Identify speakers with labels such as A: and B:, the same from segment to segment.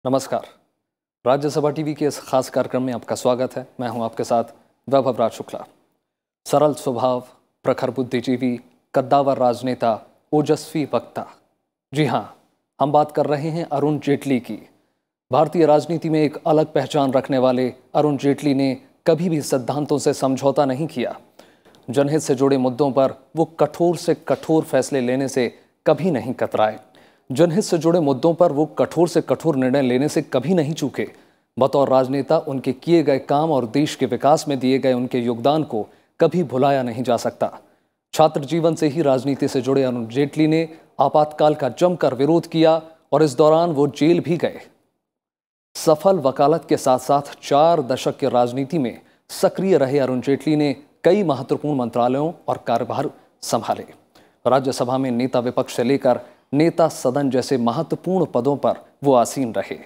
A: नमस्कार। राज्यसभा टीवी के इस खास कार्यक्रम में आपका स्वागत है। मैं हूं आपके साथ वैभव राज शुक्ला। सरल स्वभाव, प्रखर बुद्धिजीवी, कद्दावर राजनेता, ओजस्वी वक्ता। जी हां, हम बात कर रहे हैं अरुण जेटली की। भारतीय राजनीति में एक अलग पहचान रखने वाले अरुण जेटली ने कभी भी सिद्धांतों से समझौता नहीं किया। जनहित से जुड़े मुद्दों पर वो कठोर से कठोर फैसले लेने से कभी नहीं कतराए। जनहित से जुड़े मुद्दों पर वो कठोर से कठोर निर्णय लेने से कभी नहीं चूके। बतौर राजनेता उनके किए गए काम और देश के विकास में दिए गए उनके योगदान को कभी भुलाया नहीं जा सकता। छात्र जीवन से ही राजनीति से जुड़े अरुण जेटली ने आपातकाल का जमकर विरोध किया और इस दौरान वो जेल भी गए। सफल वकालत के साथ साथ 4 दशक की राजनीति में सक्रिय रहे अरुण जेटली ने कई महत्वपूर्ण मंत्रालयों और कार्यभार संभाले। राज्यसभा में नेता विपक्ष से लेकर नेता सदन जैसे महत्वपूर्ण पदों पर वो आसीन रहे।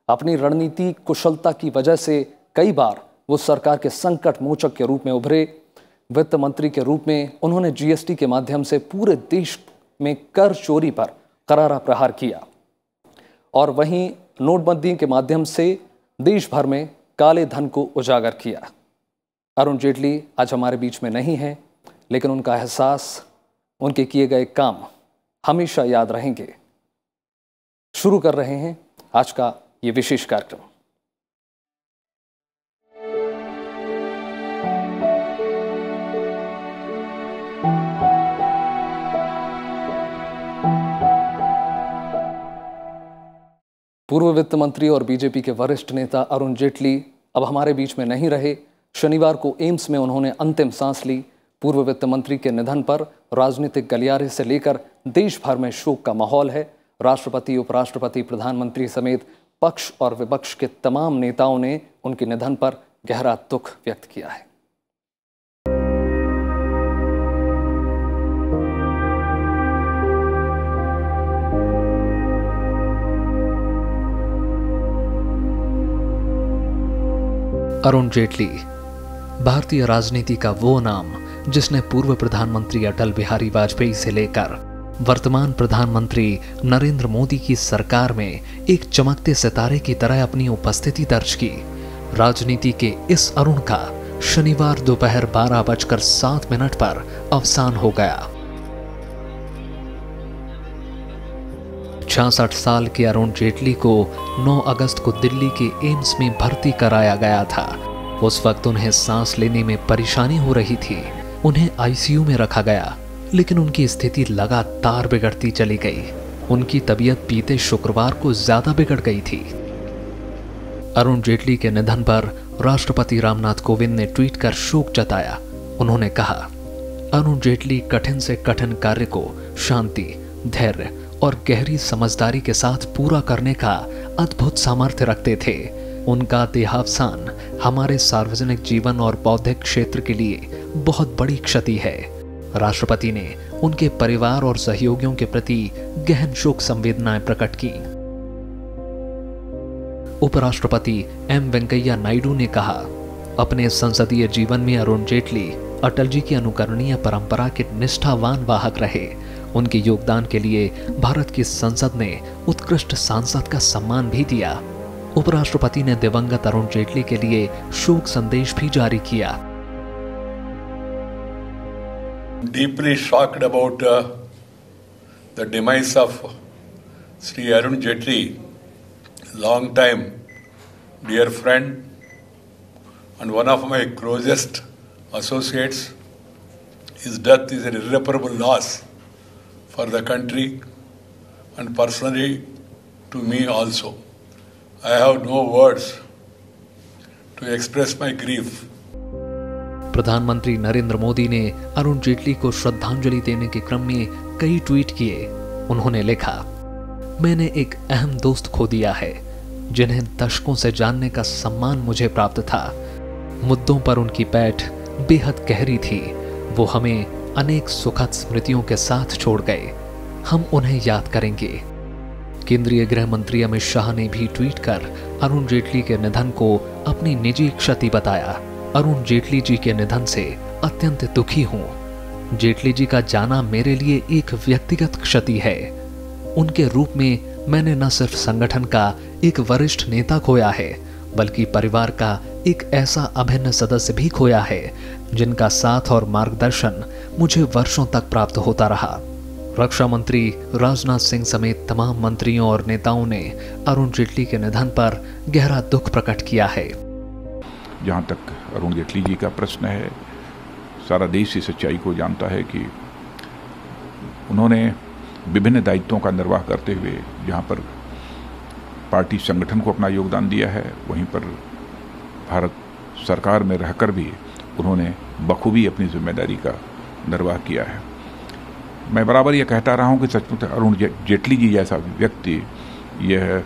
A: अपनी रणनीति कुशलता की वजह से कई बार वो सरकार के संकट मोचक के रूप में उभरे। वित्त मंत्री के रूप में उन्होंने जीएसटी के माध्यम से पूरे देश में कर चोरी पर करारा प्रहार किया और वहीं नोटबंदी के माध्यम से देश भर में काले धन को उजागर किया। अरुण जेटली आज हमारे बीच में नहीं है, लेकिन उनका एहसास, उनके किए गए काम हमेशा याद रहेंगे। शुरू कर रहे हैं आज का ये विशेष कार्यक्रम। पूर्व वित्त मंत्री और बीजेपी के वरिष्ठ नेता अरुण जेटली अब हमारे बीच में नहीं रहे। शनिवार को एम्स में उन्होंने अंतिम सांस ली। पूर्व वित्त मंत्री के निधन पर राजनीतिक गलियारे से लेकर देश भर में शोक का माहौल है। राष्ट्रपति, उपराष्ट्रपति, प्रधानमंत्री समेत पक्ष और विपक्ष के तमाम नेताओं ने उनके निधन पर गहरा दुख व्यक्त किया है। अरुण जेटली भारतीय राजनीति का वो नाम जिसने पूर्व प्रधानमंत्री अटल बिहारी वाजपेयी से लेकर वर्तमान प्रधानमंत्री नरेंद्र मोदी की सरकार में एक चमकते सितारे की तरह अपनी उपस्थिति दर्ज की। राजनीति के इस अरुण का शनिवार दोपहर 12:07 पर अवसान हो गया। 66 साल के अरुण जेटली को 9 अगस्त को दिल्ली के एम्स में भर्ती कराया गया था। उस वक्त उन्हें सांस लेने में परेशानी हो रही थी। उन्हें आईसीयू में रखा गया, लेकिन उनकी स्थिति लगातार बिगड़ती चली गई। उनकी तबीयत बीते शुक्रवार को ज्यादा बिगड़ गई थी। अरुण जेटली के निधन पर राष्ट्रपति रामनाथ कोविंद ने ट्वीट कर शोक जताया। उन्होंने कहा, अरुण जेटली कठिन से कठिन कार्य को शांति, धैर्य और गहरी समझदारी के साथ पूरा करने का अद्भुत सामर्थ्य रखते थे। उनका देहावसान हमारे सार्वजनिक जीवन और बौद्धिक क्षेत्र के लिए बहुत बड़ी क्षति है। राष्ट्रपति ने उनके परिवार और सहयोगियों के प्रति गहन शोक संवेदनाएं प्रकट की। उपराष्ट्रपति एम वेंकैया नायडू ने कहा, अपने संसदीय जीवन में अरुण जेटली अटल जी की अनुकरणीय परंपरा के निष्ठावान वाहक रहे। उनके योगदान के लिए भारत की संसद ने उत्कृष्ट सांसद का सम्मान भी दिया। उपराष्ट्रपति ने दिवंगत अरुण जेटली के लिए शोक संदेश भी जारी किया।
B: Deeply shocked about the demise of Sri Arun Jetli, long time dear friend and one of my closest associates. His death is an irreparable loss for the country and personally to me also. I have no words to express my grief.
A: प्रधानमंत्री नरेंद्र मोदी ने अरुण जेटली को श्रद्धांजलि देने के क्रम में कई tweet किए। उन्होंने लिखा, मैंने एक अहम दोस्त खो दिया है जिन्हें दशकों से जानने का सम्मान मुझे प्राप्त था। मुद्दों पर उनकी पैठ बेहद गहरी थी। वो हमें अनेक सुखद स्मृतियों के साथ छोड़ गए। हम उन्हें याद करेंगे। केंद्रीय गृह मंत्री अमित शाह ने भी ट्वीट कर अरुण जेटली के निधन को अपनी निजी क्षति बताया। अरुण जेटली जी के निधन से अत्यंत दुखी हूं। जेटली जी का जाना मेरे लिए एक व्यक्तिगत क्षति है। उनके रूप में मैंने न सिर्फ संगठन का एक वरिष्ठ नेता खोया है, बल्कि परिवार का एक ऐसा अभिन्न सदस्य भी खोया है जिनका साथ और मार्गदर्शन मुझे वर्षों तक प्राप्त होता रहा। रक्षा मंत्री राजनाथ सिंह समेत तमाम मंत्रियों और नेताओं ने अरुण जेटली के निधन पर गहरा दुख प्रकट किया है।
C: जहाँ तक अरुण जेटली जी का प्रश्न है, सारा देश इस सच्चाई को जानता है कि उन्होंने विभिन्न दायित्वों का निर्वाह करते हुए जहाँ पर पार्टी संगठन को अपना योगदान दिया है, वहीं पर भारत सरकार में रहकर भी उन्होंने बखूबी अपनी जिम्मेदारी का निर्वाह किया है। मैं बराबर ये कहता रहा हूँ कि सचमुच अरुण जेटली जी जैसा व्यक्ति यह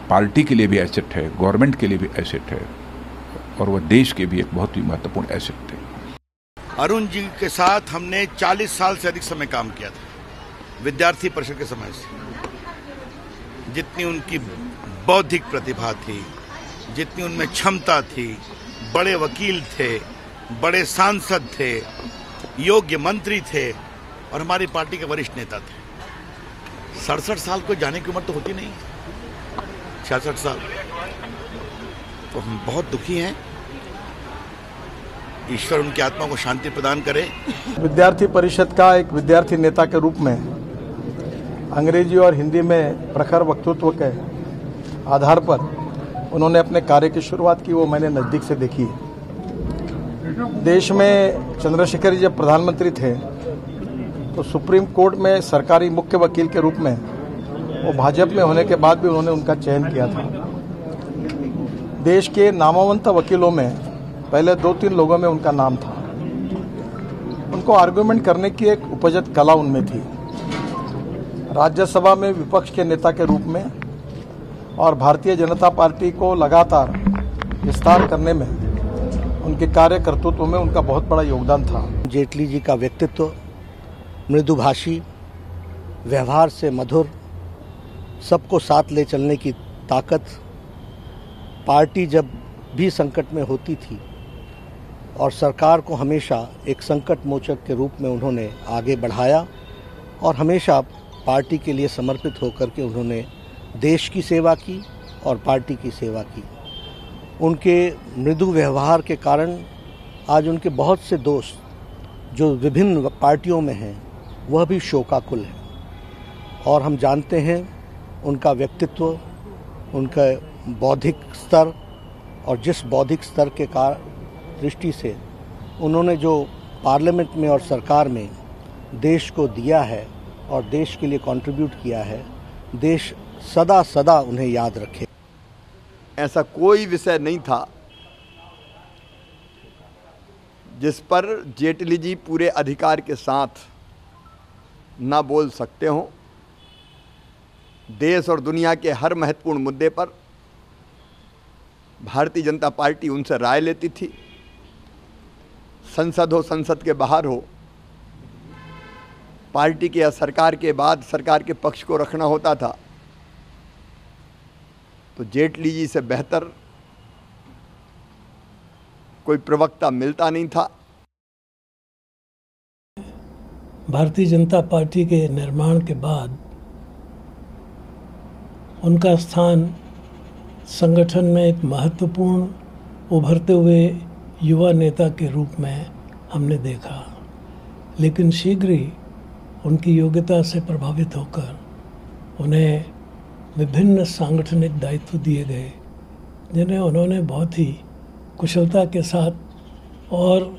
C: पार्टी के लिए भी एसेट है, गवर्नमेंट के लिए भी एसेट है, और वह देश के भी एक बहुत ही महत्वपूर्ण एसेट थे।
D: अरुण जी के साथ हमने 40 साल से अधिक समय काम किया था, विद्यार्थी परिषद के समय से। जितनी उनकी बौद्धिक प्रतिभा थी, जितनी उनमें क्षमता थी, बड़े वकील थे, बड़े सांसद थे, योग्य मंत्री थे और हमारी पार्टी के वरिष्ठ नेता थे। 67 साल को जाने की उम्र तो होती नहीं, 66 साल। तो हम बहुत दुखी हैं। ईश्वर उनकी आत्मा को शांति प्रदान करे।
E: विद्यार्थी परिषद का एक विद्यार्थी नेता के रूप में अंग्रेजी और हिंदी में प्रखर वक्तृत्व के आधार पर उन्होंने अपने कार्य की शुरुआत की, वो मैंने नज़दीक से देखी। देश में चंद्रशेखर जी जब प्रधानमंत्री थे तो सुप्रीम कोर्ट में सरकारी मुख्य वकील के रूप में वो भाजपा में होने के बाद भी उन्होंने उनका चयन किया था। देश के नामवंत वकीलों में पहले 2-3 लोगों में उनका नाम था। उनको आर्गुमेंट करने की एक उपजत कला उनमें थी। राज्यसभा में विपक्ष के नेता के रूप में और भारतीय जनता पार्टी को लगातार विस्तार करने में उनके कार्य कर्तृत्व में उनका बहुत बड़ा योगदान था।
F: जेटली जी का व्यक्तित्व मृदुभाषी, व्यवहार से मधुर, सबको साथ ले चलने की ताकत, पार्टी जब भी संकट में होती थी और सरकार को हमेशा एक संकट मोचक के रूप में उन्होंने आगे बढ़ाया और हमेशा पार्टी के लिए समर्पित होकर के उन्होंने देश की सेवा की और पार्टी की सेवा की। उनके मृदु व्यवहार के कारण आज उनके बहुत से दोस्त जो विभिन्न पार्टियों में हैं वह भी शोकाकुल हैं। और हम जानते हैं उनका व्यक्तित्व, उनका बौद्धिक स्तर, और जिस बौद्धिक स्तर के दृष्टि से उन्होंने जो पार्लियामेंट में और सरकार में देश को दिया है और देश के लिए कंट्रीब्यूट किया है, देश सदा सदा उन्हें याद रखे।
G: ऐसा कोई विषय नहीं था जिस पर जेटली जी पूरे अधिकार के साथ ना बोल सकते हों। देश और दुनिया के हर महत्वपूर्ण मुद्दे पर भारतीय जनता पार्टी उनसे राय लेती थी। संसद हो, संसद के बाहर हो, पार्टी के या सरकार के बाद सरकार के पक्ष को रखना होता था तो जेटली जी से बेहतर कोई प्रवक्ता मिलता नहीं था।
H: भारतीय जनता पार्टी के निर्माण के बाद उनका स्थान संगठन में एक महत्वपूर्ण उभरते हुए युवा नेता के रूप में हमने देखा, लेकिन शीघ्र ही उनकी योग्यता से प्रभावित होकर उन्हें विभिन्न सांगठनिक दायित्व दिए गए, जिन्हें उन्होंने बहुत ही कुशलता के साथ और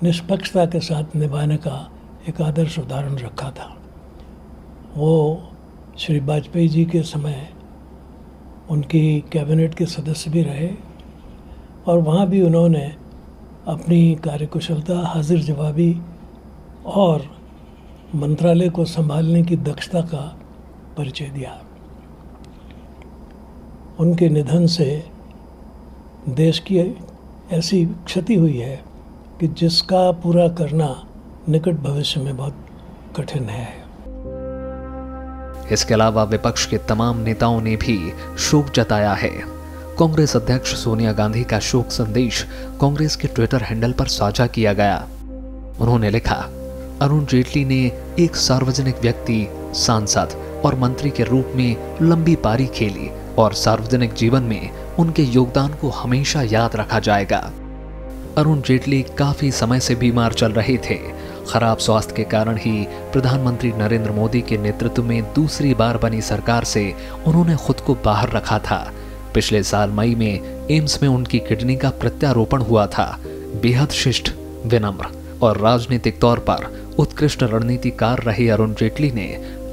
H: निष्पक्षता के साथ निभाने का एक आदर्श उदाहरण रखा था। वो श्री वाजपेयी जी के समय उनकी कैबिनेट के सदस्य भी रहे और वहाँ भी उन्होंने अपनी कार्यकुशलता, हाजिर जवाबी और मंत्रालय को संभालने की दक्षता का परिचय दिया। उनके निधन से देश की ऐसी क्षति हुई है कि जिसका पूरा करना निकट भविष्य में बहुत कठिन है।
A: इसके अलावा विपक्ष के तमाम नेताओं ने भी शोक जताया है। कांग्रेस अध्यक्ष सोनिया गांधी का शोक संदेश कांग्रेस के ट्विटर हैंडल पर साझा किया गया। उन्होंने लिखा, अरुण जेटली ने एक सार्वजनिक व्यक्ति, सांसद और मंत्री के रूप में लंबी पारी खेली और सार्वजनिक जीवन में उनके योगदान को हमेशा याद रखा जाएगा। अरुण जेटली काफी समय से बीमार चल रहे थे। खराब स्वास्थ्य के कारण ही प्रधानमंत्री नरेंद्र मोदी के नेतृत्व में दूसरी बार बनी सरकार से उन्होंने खुद को बाहर रखा था। पिछले साल मई में एम्स में उनकी किडनी का प्रत्यारोपण हुआ था। बेहद शिष्ट, विनम्र और राजनीतिक तौर पर उत्कृष्ट रणनीतिकार रहे अरुण जेटली ने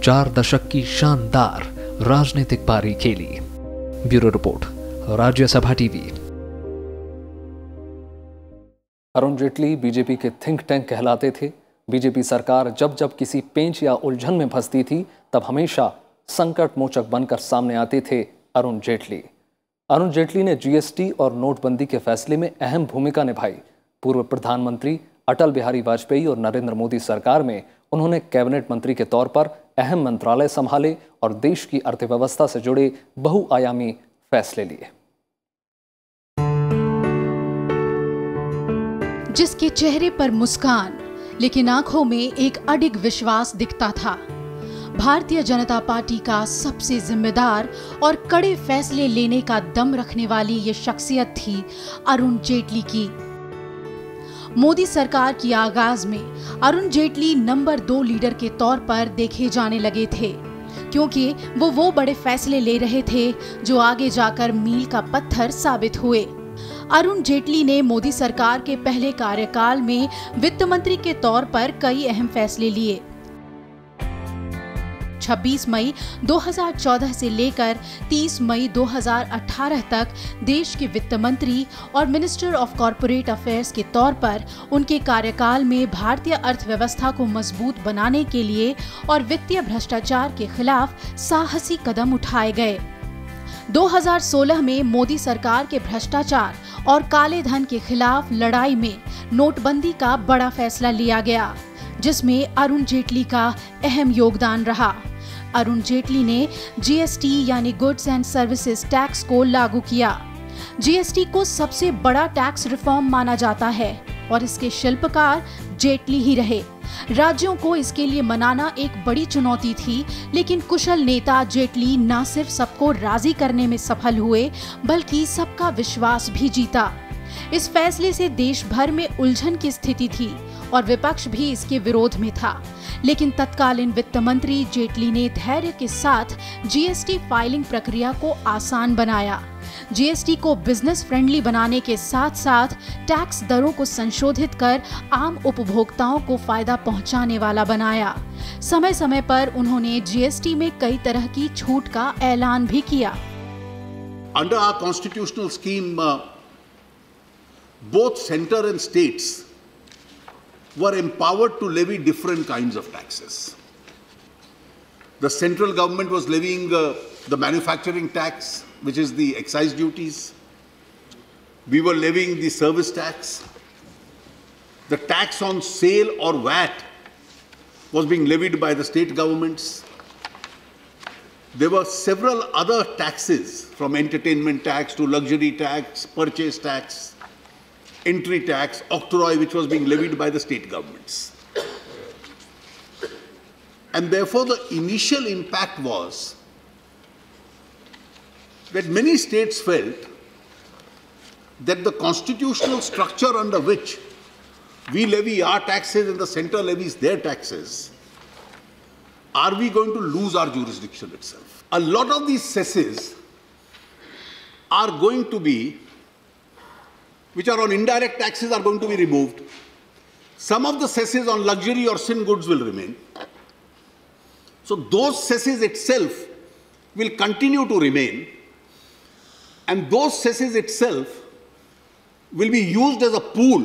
A: 4 दशक की शानदार राजनीतिक पारी खेली। Bureau report, Rajya Sabha TV. Arun Jaitley BJP के थिंक टैंक कहलाते थे। बीजेपी सरकार जब जब किसी पेंच या उलझन में फंसती थी तब हमेशा संकट मोचक बनकर सामने आते थे अरुण जेटली। अरुण जेटली ने जीएसटी और नोटबंदी के फैसले में अहम भूमिका निभाई। पूर्व प्रधानमंत्री अटल बिहारी वाजपेयी और नरेंद्र मोदी सरकार में उन्होंने कैबिनेट मंत्री के तौर पर अहम मंत्रालय संभाले और देश की अर्थव्यवस्था से जुड़े बहुआयामी फैसले लिए।
I: जिसके चेहरे पर मुस्कान लेकिन आंखों में एक अडिग विश्वास दिखता था। भारतीय जनता पार्टी का सबसे जिम्मेदार और कड़े फैसले लेने का दम रखने वाली ये शख्सियत थी अरुण जेटली की। मोदी सरकार की आगाज में अरुण जेटली नंबर 2 लीडर के तौर पर देखे जाने लगे थे, क्योंकि वो बड़े फैसले ले रहे थे जो आगे जाकर मील का पत्थर साबित हुए। अरुण जेटली ने मोदी सरकार के पहले कार्यकाल में वित्त मंत्री के तौर पर कई अहम फैसले लिए। 26 मई 2014 से लेकर 30 मई 2018 तक देश के वित्त मंत्री और मिनिस्टर ऑफ कॉर्पोरेट अफेयर्स के तौर पर उनके कार्यकाल में भारतीय अर्थव्यवस्था को मजबूत बनाने के लिए और वित्तीय भ्रष्टाचार के खिलाफ साहसी कदम उठाए गए। 2016 में मोदी सरकार के भ्रष्टाचार और काले धन के खिलाफ लड़ाई में नोटबंदी का बड़ा फैसला लिया गया, जिसमें अरुण जेटली का अहम योगदान रहा। अरुण जेटली ने जीएसटी यानी गुड्स एंड सर्विसेज टैक्स को लागू किया। जीएसटी को सबसे बड़ा टैक्स रिफॉर्म माना जाता है और इसके शिल्पकार जेटली ही रहे। राज्यों को इसके लिए मनाना एक बड़ी चुनौती थी, लेकिन कुशल नेता जेटली न सिर्फ सबको राजी करने में सफल हुए बल्कि सबका विश्वास भी जीता। इस फैसले से देश भर में उलझन की स्थिति थी और विपक्ष भी इसके विरोध में था, लेकिन तत्कालीन वित्त मंत्री जेटली ने धैर्य के साथ जीएसटी फाइलिंग प्रक्रिया को आसान बनाया। जीएसटी को बिजनेस फ्रेंडली बनाने के साथ साथ टैक्स दरों को संशोधित कर आम उपभोक्ताओं को फायदा पहुंचाने वाला बनाया। समय समय पर उन्होंने जीएसटी में कई तरह की छूट का ऐलान भी किया।
J: Under our constitutional scheme both center and states were empowered to levy different kinds of taxes. The central government was levying the manufacturing tax, which is the excise duties. We were levying the service tax. The tax on sale or VAT was being levied by the state governments. There were several other taxes, from entertainment tax to luxury tax, purchase tax, entry tax, octroi, which was being levied by the state governments. And therefore the initial impact was that many states felt that the constitutional structure under which we levy our taxes and the center levies their taxes, are we going to lose our jurisdiction itself? A lot of these cesses are going to be, which are on indirect taxes, are going to be removed. Some of the cesses on luxury or sin goods will remain. So those cesses itself will continue to remain, and those cesses itself will be used as a pool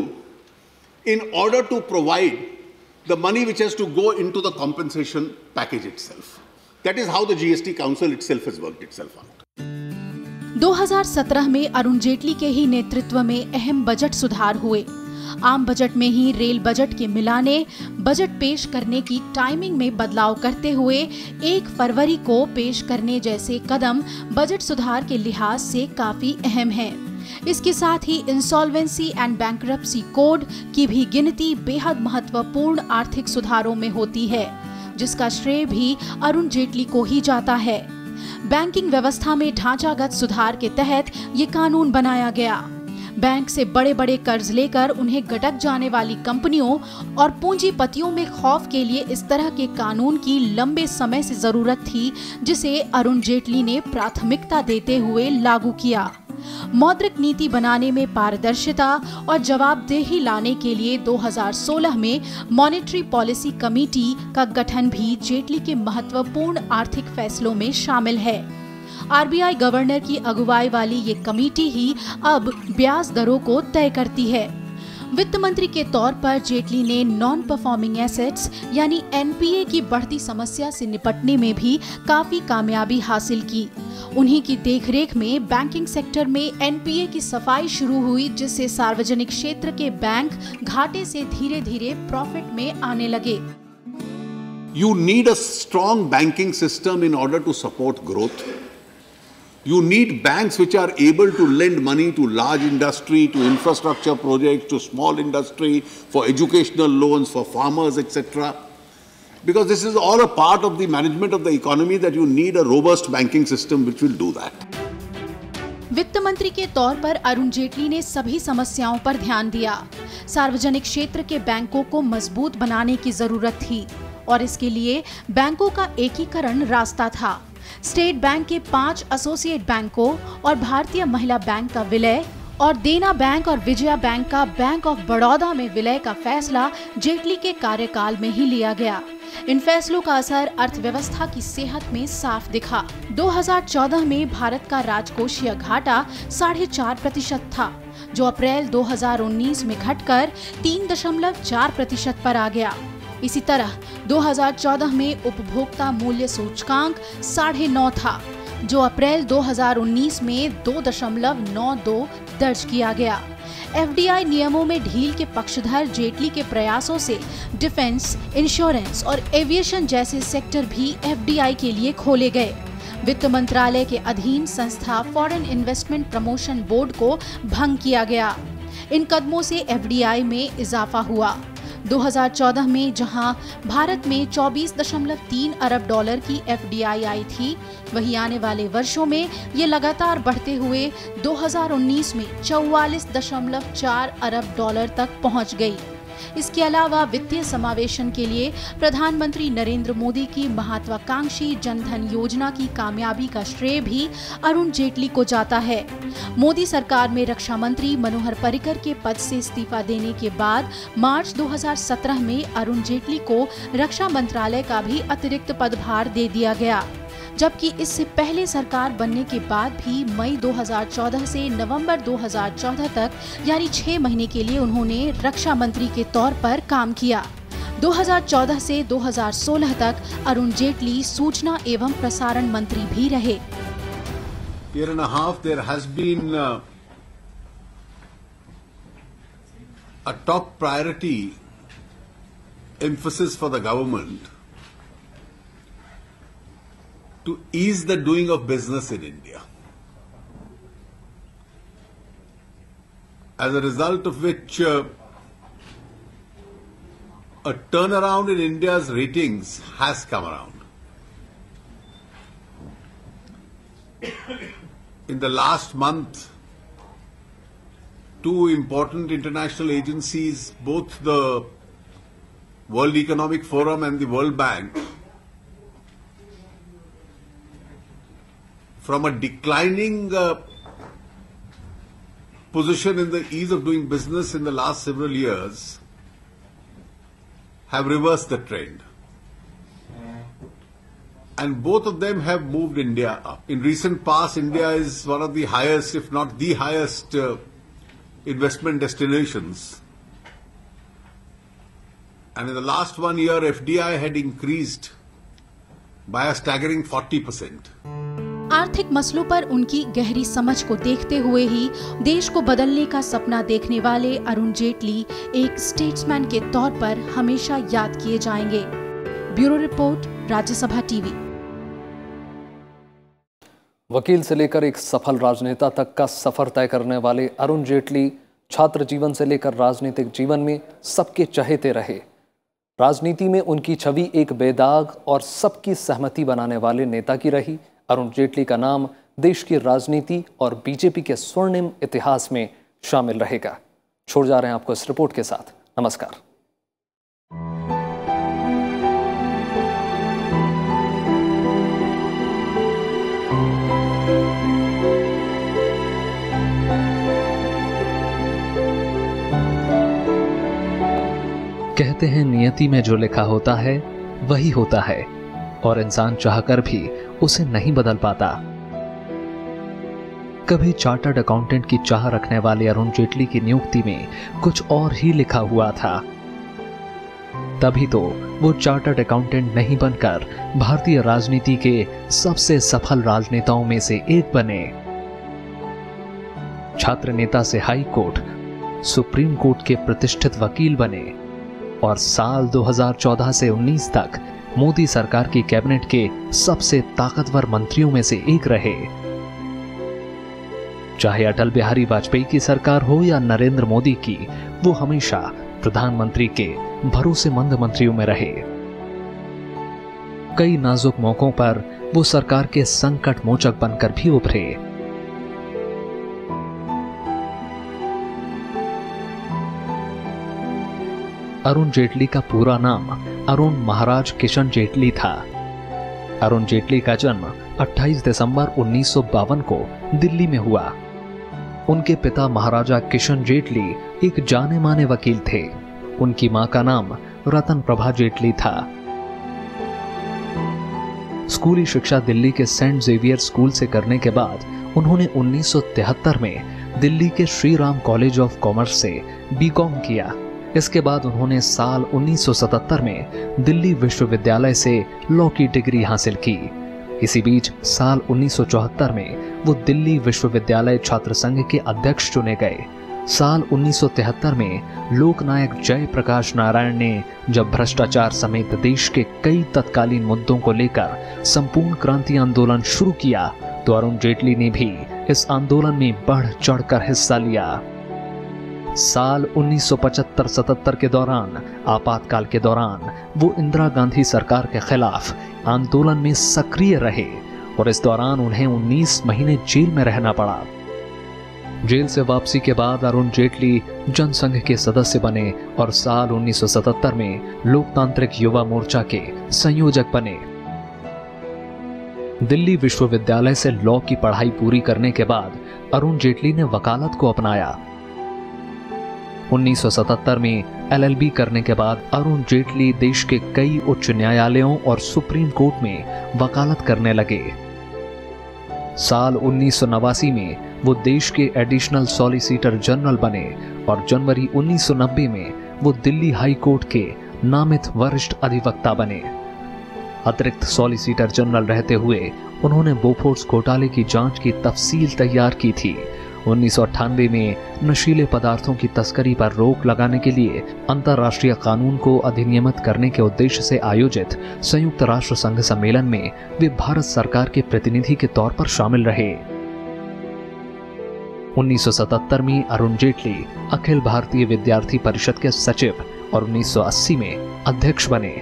J: in order to provide the money which has to go into the compensation package itself. That is how the GST Council itself has worked itself out.
I: 2017 में अरुण जेटली के ही नेतृत्व में अहम budget सुधार हुए। आम budget में ही rail budget के मिलाने, बजट पेश करने की टाइमिंग में बदलाव करते हुए 1 फरवरी को पेश करने जैसे कदम बजट सुधार के लिहाज से काफी अहम हैं। इसके साथ ही इंसॉल्वेंसी एंड बैंकरप्सी कोड की भी गिनती बेहद महत्वपूर्ण आर्थिक सुधारों में होती है। जिसका श्रेय भी अरुण जेटली को ही जाता है। बैंकिंग व्यवस्था में ढांचागत सुधार के तहत ये कानून बनाया गया। बैंक से बड़े बड़े कर्ज लेकर उन्हें गटक जाने वाली कंपनियों और पूंजीपतियों में खौफ के लिए इस तरह के कानून की लंबे समय से जरूरत थी, जिसे अरुण जेटली ने प्राथमिकता देते हुए लागू किया। मौद्रिक नीति बनाने में पारदर्शिता और जवाबदेही लाने के लिए 2016 में मॉनेटरी पॉलिसी कमेटी का गठन भी जेटली के महत्वपूर्ण आर्थिक फैसलों में शामिल है। आरबीआई गवर्नर की अगुवाई वाली ये कमेटी ही अब ब्याज दरों को तय करती है। वित्त मंत्री के तौर पर जेटली ने नॉन परफॉर्मिंग एसेट्स यानी एनपीए की बढ़ती समस्या से निपटने में भी काफी कामयाबी हासिल की। उन्हीं की देखरेख में बैंकिंग सेक्टर में एनपीए की सफाई शुरू हुई, जिससे सार्वजनिक क्षेत्र के बैंक घाटे से धीरे धीरे प्रॉफिट में आने लगे।
J: You need a strong banking system in order to support growth. You need banks which are able to lend money to large industry, to infrastructure projects, to small industry, for educational loans, for farmers, etc. Because this is all a part of the management of the economy that you need a robust banking system which will do that.
I: वित्त मंत्री के तौर पर अरुण जेटली ने सभी समस्याओं पर ध्यान दिया। सार्वजनिक क्षेत्र के बैंकों को मजबूत बनाने की जरूरत थी और इसके लिए बैंकों का एकीकरण रास्ता था। स्टेट बैंक के 5 एसोसिएट बैंकों और भारतीय महिला बैंक का विलय और देना बैंक और विजया बैंक का बैंक ऑफ बड़ौदा में विलय का फैसला जेटली के कार्यकाल में ही लिया गया। इन फैसलों का असर अर्थव्यवस्था की सेहत में साफ दिखा। 2014 में भारत का राजकोषीय घाटा 4.5% था, जो अप्रैल 2019 में घटकर 3.4% पर आ गया। इसी तरह 2014 में उपभोक्ता मूल्य सूचकांक 9.5 था, जो अप्रैल 2019 में 2.92 दर्ज किया गया। एफडीआई नियमों में ढील के पक्षधर जेटली के प्रयासों से डिफेंस, इंश्योरेंस और एविएशन जैसे सेक्टर भी एफडीआई के लिए खोले गए। वित्त मंत्रालय के अधीन संस्था फॉरेन इन्वेस्टमेंट प्रमोशन बोर्ड को भंग किया गया। इन कदमों से एफडीआई में इजाफा हुआ। 2014 में जहां भारत में 24.3 अरब डॉलर की एफडीआई आई थी, वहीं आने वाले वर्षों में ये लगातार बढ़ते हुए 2019 में 44.4 अरब डॉलर तक पहुंच गई। इसके अलावा वित्तीय समावेशन के लिए प्रधानमंत्री नरेंद्र मोदी की महत्वाकांक्षी जनधन योजना की कामयाबी का श्रेय भी अरुण जेटली को जाता है। मोदी सरकार में रक्षा मंत्री मनोहर पर्रिकर के पद से इस्तीफा देने के बाद मार्च 2017 में अरुण जेटली को रक्षा मंत्रालय का भी अतिरिक्त पदभार दे दिया गया, जबकि इससे पहले सरकार बनने के बाद भी मई 2014 से नवंबर 2014 तक यानी 6 महीने के लिए उन्होंने रक्षा मंत्री के तौर पर काम किया। 2014 से 2016 तक अरुण जेटली सूचना एवं प्रसारण मंत्री भी रहे।
J: Year and a half there has been a top priority emphasis for the government to ease the doing of business in India. As a result of which, a turnaround in India's ratings has come around. In the last month, 2 important international agencies, both the World Economic Forum and the World Bank, from a declining position in the ease of doing business in the last several years, have reversed the trend. And both of them have moved India up. In recent past, India is one of the highest, if not the highest, investment destinations. And in the last 1 year, FDI had increased by a staggering 40%.
I: आर्थिक मसलों पर उनकी गहरी समझ को देखते हुए ही देश को बदलने का सपना देखने वाले अरुण जेटली एक स्टेट्समैन के तौर पर हमेशा याद किए जाएंगे। Bureau report, Rajya Sabha TV.
A: वकील से लेकर एक सफल राजनेता तक का सफर तय करने वाले अरुण जेटली छात्र जीवन से लेकर राजनीतिक जीवन में सबके चहेते रहे। राजनीति में उनकी छवि एक बेदाग और सबकी सहमति बनाने वाले नेता की रही। अरुण जेटली का नाम देश की राजनीति और बीजेपी के स्वर्णिम इतिहास में शामिल रहेगा। छोड़ जा रहे हैं आपको इस रिपोर्ट के साथ। नमस्कार। कहते हैं नियति में जो लिखा होता है वही होता है, और इंसान चाहकर भी उसे नहीं बदल पाता। कभी चार्टर्ड अकाउंटेंट की चाह रखने वाले अरुण जेटली की नियुक्ति में कुछ और ही लिखा हुआ था। तभी तो वो चार्टर्ड अकाउंटेंट नहीं बनकर भारतीय राजनीति के सबसे सफल राजनेताओं में से एक बने। छात्र नेता से हाई कोर्ट, सुप्रीम कोर्ट के प्रतिष्ठित वकील बने और साल 2014 से 19 तक मोदी सरकार की कैबिनेट के सबसे ताकतवर मंत्रियों में से एक रहे। चाहे अटल बिहारी वाजपेयी की सरकार हो या नरेंद्र मोदी की, वो हमेशा प्रधानमंत्री के भरोसेमंद मंत्रियों में रहे। कई नाजुक मौकों पर वो सरकार के संकट मोचक बनकर भी उभरे। अरुण जेटली का पूरा नाम अरुण महाराज किशन जेटली था। अरुण जेटली का जन्म 28 दिसंबर 1952 को दिल्ली में हुआ। उनके पिता महाराजा किशन जेटली एक जाने माने वकील थे। उनकी मां का नाम रतन प्रभा जेटली था। स्कूली शिक्षा दिल्ली के सेंट जेवियर स्कूल से करने के बाद उन्होंने 1973 में दिल्ली के Shri Ram college of commerce से बीकॉम किया। इसके बाद उन्होंने साल 1977 में दिल्ली विश्वविद्यालय से लॉ की डिग्री हासिल की। इसी बीच साल 1974 में वो दिल्ली विश्वविद्यालय छात्र संघ के अध्यक्ष चुने गए। साल 1973 में लोकनायक जयप्रकाश नारायण ने जब भ्रष्टाचार समेत देश के कई तत्कालीन मुद्दों को लेकर संपूर्ण क्रांति आंदोलन शुरू किया, तो अरुण जेटली ने भी इस आंदोलन में बढ़ चढ़कर हिस्सा लिया। साल 1975-77 के दौरान, आपातकाल के दौरान, वो इंदिरा गांधी सरकार के खिलाफ आंदोलन में सक्रिय रहे और इस दौरान उन्हें 19 महीने जेल में रहना पड़ा। जेल से वापसी के बाद अरुण जेटली जनसंघ के सदस्य बने और साल 1977 में लोकतांत्रिक युवा मोर्चा के संयोजक बने। दिल्ली विश्वविद्यालय से लॉ की पढ़ाई पूरी करने के बाद अरुण जेटली ने वकालत को अपनाया। 1977 में LLB करने के बाद अरुण जेटली देश के कई उच्च न्यायालयों और सुप्रीम कोर्ट में वकालत करने लगे। साल 1989 में वो देश के एडिशनल सॉलिसिटर जनरल बने और जनवरी 1990 में वो दिल्ली हाई कोर्ट के नामित वरिष्ठ अधिवक्ता बने। अतिरिक्त सॉलिसिटर जनरल रहते हुए उन्होंने बोफोर्स घोटाले की जांच की तफसील तैयार की थी। 1998 में नशीले पदार्थों की तस्करी पर रोक लगाने के लिए अंतर्राष्ट्रीय कानून को अधिनियमित करने के उद्देश्य से आयोजित संयुक्त राष्ट्र संघ सम्मेलन में वे भारत सरकार के प्रतिनिधि के तौर पर शामिल रहे। 1977 में अरुण जेटली अखिल भारतीय विद्यार्थी परिषद के सचिव और 1980 में अध्यक्ष बने।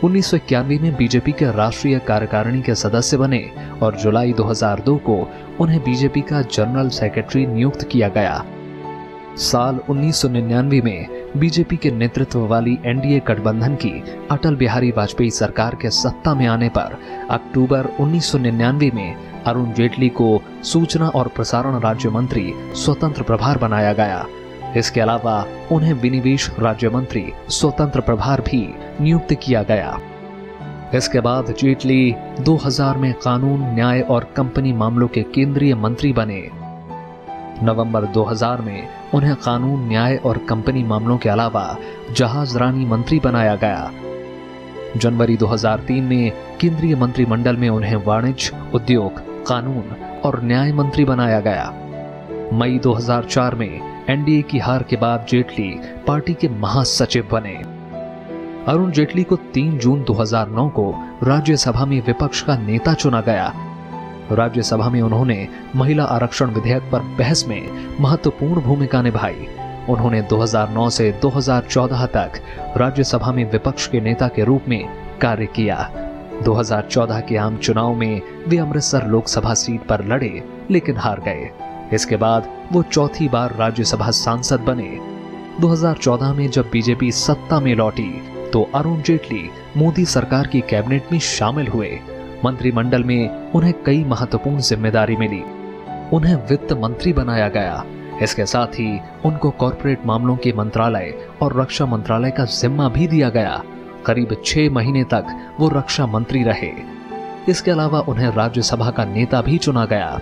A: 1991 में बीजेपी के राष्ट्रीय कार्यकारिणी के सदस्य बने और जुलाई 2002 को उन्हें बीजेपी का जनरल सेक्रेटरी नियुक्त किया गया। साल 1999 में बीजेपी के नेतृत्व वाली एनडीए गठबंधन की अटल बिहारी वाजपेयी सरकार के सत्ता में आने पर अक्टूबर 1999 में अरुण जेटली को सूचना और प्रसारण राज्य मंत्री स्वतंत्र प्रभार बनाया गया। इसके अलावा उन्हें विनिवेश राज्य मंत्री स्वतंत्र प्रभार भी नियुक्त किया गया। इसके बाद जेटली 2000 में कानून, न्याय और कंपनी मामलों के केंद्रीय मंत्री बने। नवंबर 2000 में उन्हें कानून, न्याय और कंपनी मामलों के अलावा जहाजरानी मंत्री बनाया गया। जनवरी 2003 में केंद्रीय मंत्रिमंडल में उन्हें वाणिज्य, उद्योग, कानून और न्याय मंत्री बनाया गया। मई 2004 में एनडीए की हार के बाद जेटली पार्टी के महासचिव बने। अरुण जेटली को 3 जून 2009 को राज्यसभा में विपक्ष का नेता चुना गया। राज्यसभा में उन्होंने महिला आरक्षण विधेयक पर बहस में महत्वपूर्ण भूमिका निभाई। उन्होंने 2009 से 2014 तक राज्यसभा में विपक्ष के नेता के रूप में कार्य किया। 2014 के आम चुनाव में वे अमृतसर लोकसभा सीट पर लड़े लेकिन हार गए। इसके बाद वो चौथी बार राज्यसभा सांसद बने। 2014 में जब बीजेपी सत्ता में लौटी तो अरुण जेटली मोदी सरकार की कैबिनेट में शामिल हुए। मंत्रिमंडल में उन्हें कई महत्वपूर्ण जिम्मेदारी मिली। उन्हें वित्त मंत्री बनाया गया। इसके साथ ही उनको कॉर्पोरेट मामलों के मंत्रालय और रक्षा मंत्रालय का जिम्मा भी दिया गया। करीब 6 महीने तक वो रक्षा मंत्री रहे। इसके अलावा उन्हें राज्यसभा का नेता भी चुना गया।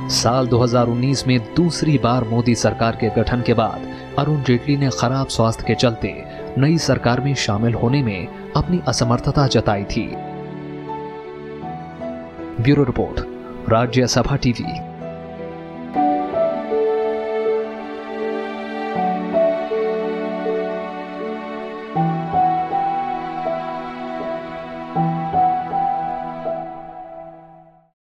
A: साल 2019 में दूसरी बार मोदी सरकार के गठन के बाद अरुण जेटली ने खराब स्वास्थ्य के चलते नई सरकार में शामिल होने में अपनी असमर्थता जताई थी। Bureau report, Rajya Sabha TV.